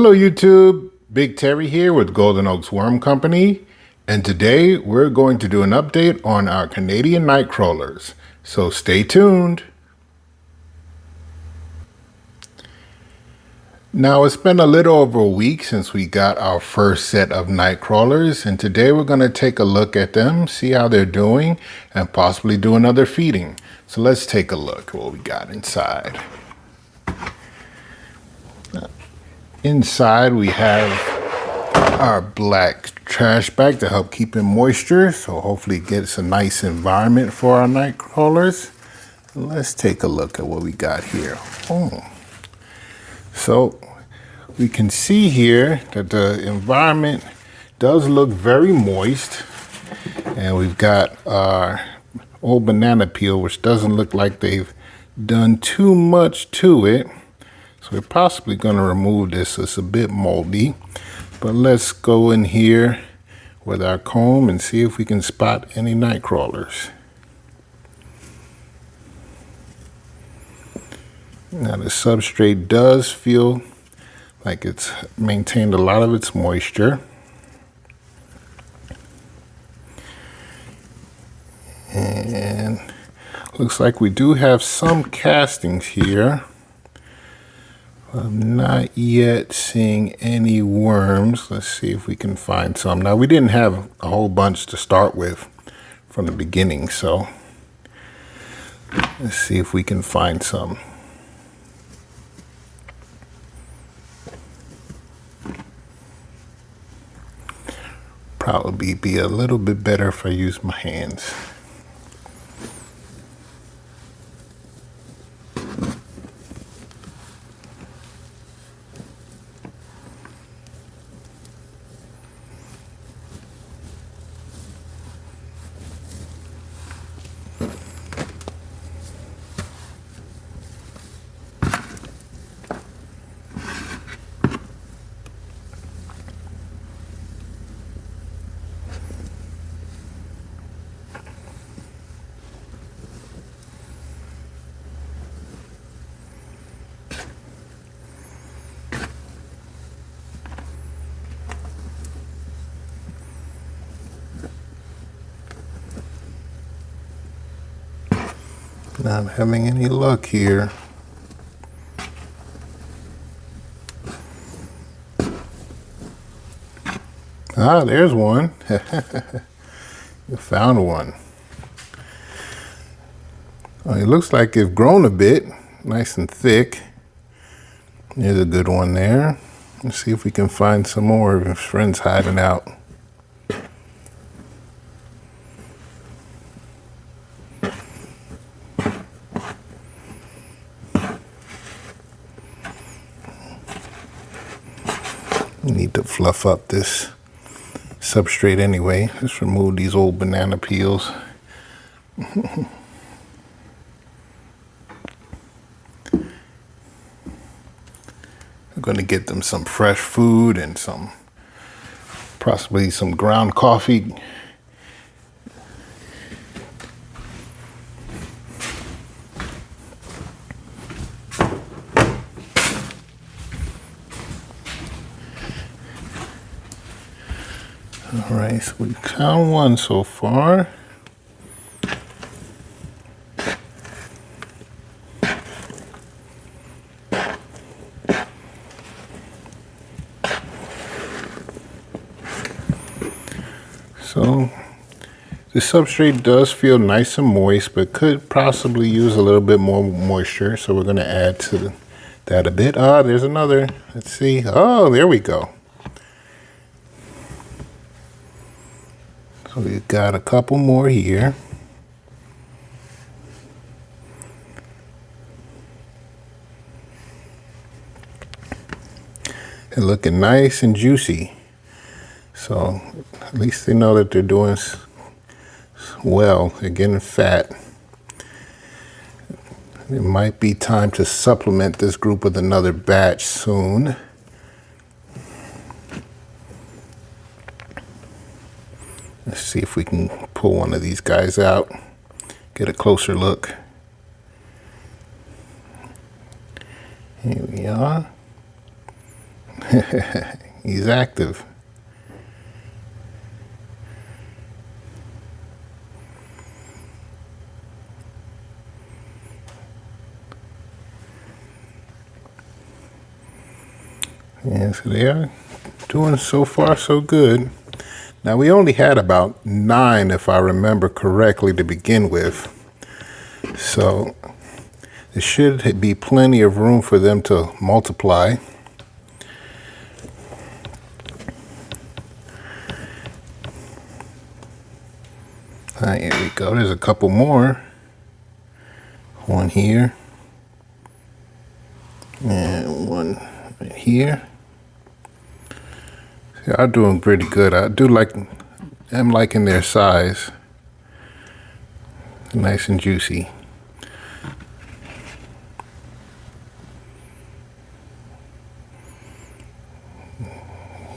Hello YouTube, Big Terry here with Golden Oaks Worm Company, and today we're going to do an update on our Canadian Nightcrawlers, so stay tuned. Now it's been a little over a week since we got our first set of Nightcrawlers, and today we're going to take a look at them, see how they're doing, and possibly do another feeding. So let's take a look at what we got inside. Inside we have our black trash bag to help keep in moisture, so hopefully it gets a nice environment for our night crawlers. Let's take a look at what we got here. So we can see here that the environment does look very moist, and we've got our old banana peel, which doesn't look like they've done too much to it. So we're possibly going to remove this. It's a bit moldy, but let's go in here with our comb and see if we can spot any night crawlers. Now the substrate does feel like it's maintained a lot of its moisture. And looks like we do have some castings here. I'm not yet seeing any worms. Let's see if we can find some. Now, we didn't have a whole bunch to start with from the beginning, so let's see if we can find some. Probably be a little bit better if I use my hands. Not having any luck here. Ah, there's one. You found one. Oh, it looks like it's grown a bit, nice and thick. There's a good one there. Let's see if we can find some more of his friends hiding out. Need to fluff up this substrate anyway. Let's remove these old banana peels. We're going to get them some fresh food and possibly some ground coffee. All right, so we found one so far. So the substrate does feel nice and moist, but could possibly use a little bit more moisture. So we're going to add to that a bit. Ah, there's another. Let's see. Oh, there we go. So we've got a couple more here. They're looking nice and juicy. So at least they know that they're doing well. They're getting fat. It might be time to supplement this group with another batch soon. Let's see if we can pull one of these guys out, get a closer look. Here we are. He's active. Yeah, so they are doing so far so good. Now we only had about 9, if I remember correctly, to begin with. So there should be plenty of room for them to multiply. Here we go. There's a couple more. One here. And one right here. They are doing pretty good. I'm liking their size. Nice and juicy.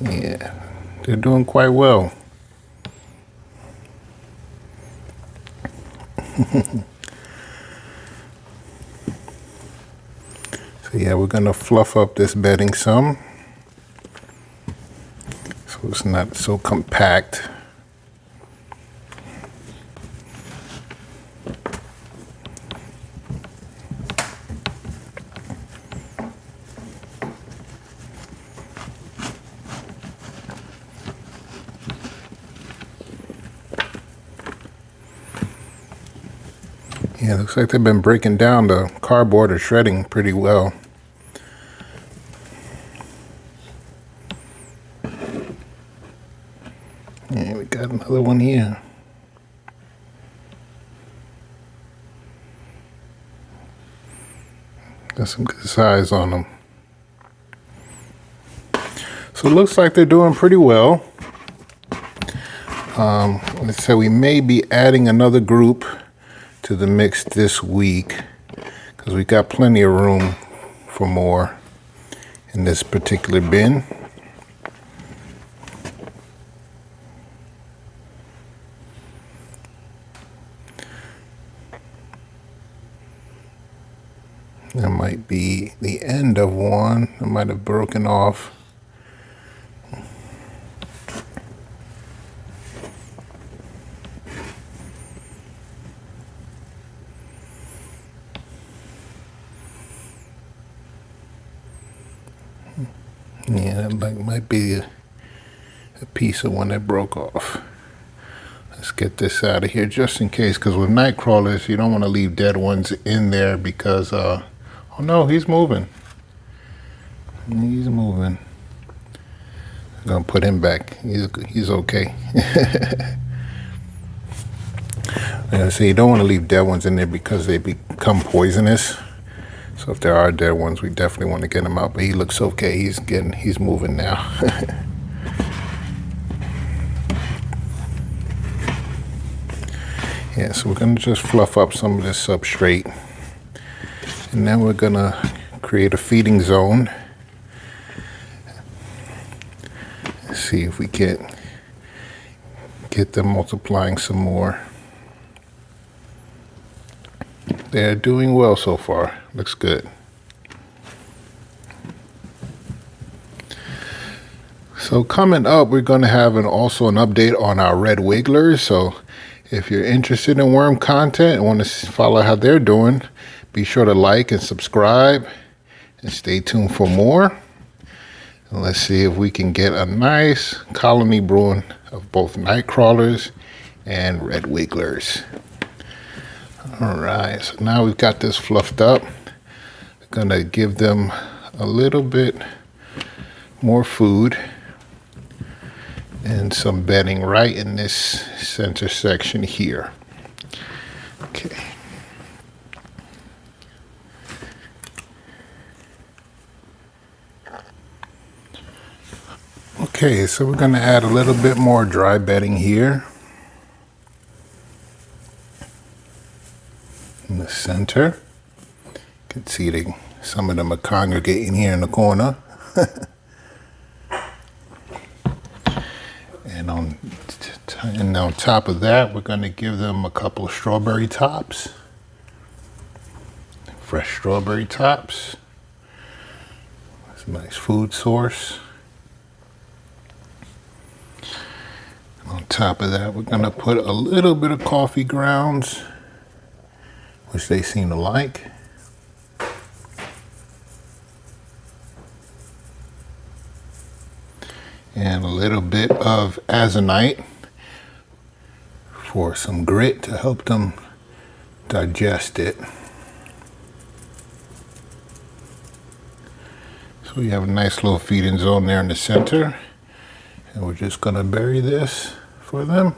Yeah, they're doing quite well. So yeah, we're gonna fluff up this bedding some, so it's not so compact. Yeah, looks like they've been breaking down the cardboard or shredding pretty well. Yeah, we got another one here. Got some good size on them. So it looks like they're doing pretty well. Let's say we may be adding another group to the mix this week because we got plenty of room for more in this particular bin. That might be the end of one. It might have broken off. Yeah, that might be a piece of one that broke off. Let's get this out of here just in case, because with Nightcrawlers, you don't want to leave dead ones in there because, oh no, he's moving. He's moving. I'm going to put him back. He's okay. So you don't want to leave dead ones in there because they become poisonous. So if there are dead ones, we definitely want to get him out. But he looks okay. He's moving now. Yeah, so we're gonna just fluff up some of this substrate, and then we're gonna create a feeding zone. See if we can get them multiplying some more. They're doing well so far. Looks good. So coming up, we're going to have also an update on our red wigglers. So if you're interested in worm content and want to follow how they're doing, be sure to like and subscribe and stay tuned for more. And let's see if we can get a nice colony brewing of both Nightcrawlers and red wigglers. All right, so now we've got this fluffed up. We're gonna give them a little bit more food and some bedding right in this center section here. Okay. Okay, so we're gonna add a little bit more dry bedding here in the center. You can see some of them are congregating here in the corner. And on top of that, we're going to give them a couple of strawberry tops. Fresh strawberry tops. That's a nice food source. top of that, we're gonna put a little bit of coffee grounds, which they seem to like. And a little bit of azonite for some grit to help them digest it. So we have a nice little feeding zone there in the center. And we're just gonna bury this for them.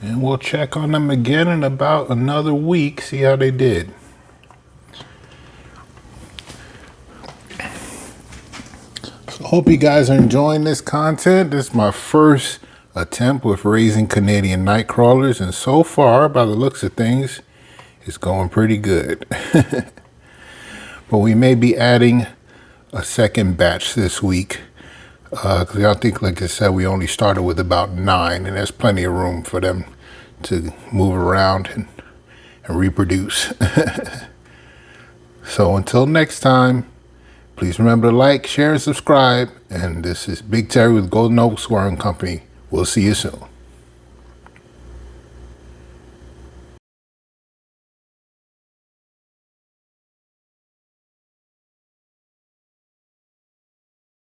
And we'll check on them again in about another week, see how they did. So hope you guys are enjoying this content. This is my first attempt with raising Canadian Nightcrawlers, and so far, by the looks of things, it's going pretty good. But we may be adding a second batch this week. Because I think, like I said, we only started with about 9, and there's plenty of room for them to move around and reproduce. So until next time, please remember to like, share, and subscribe. And this is Big Terry with Golden Oak Square & Company. We'll see you soon.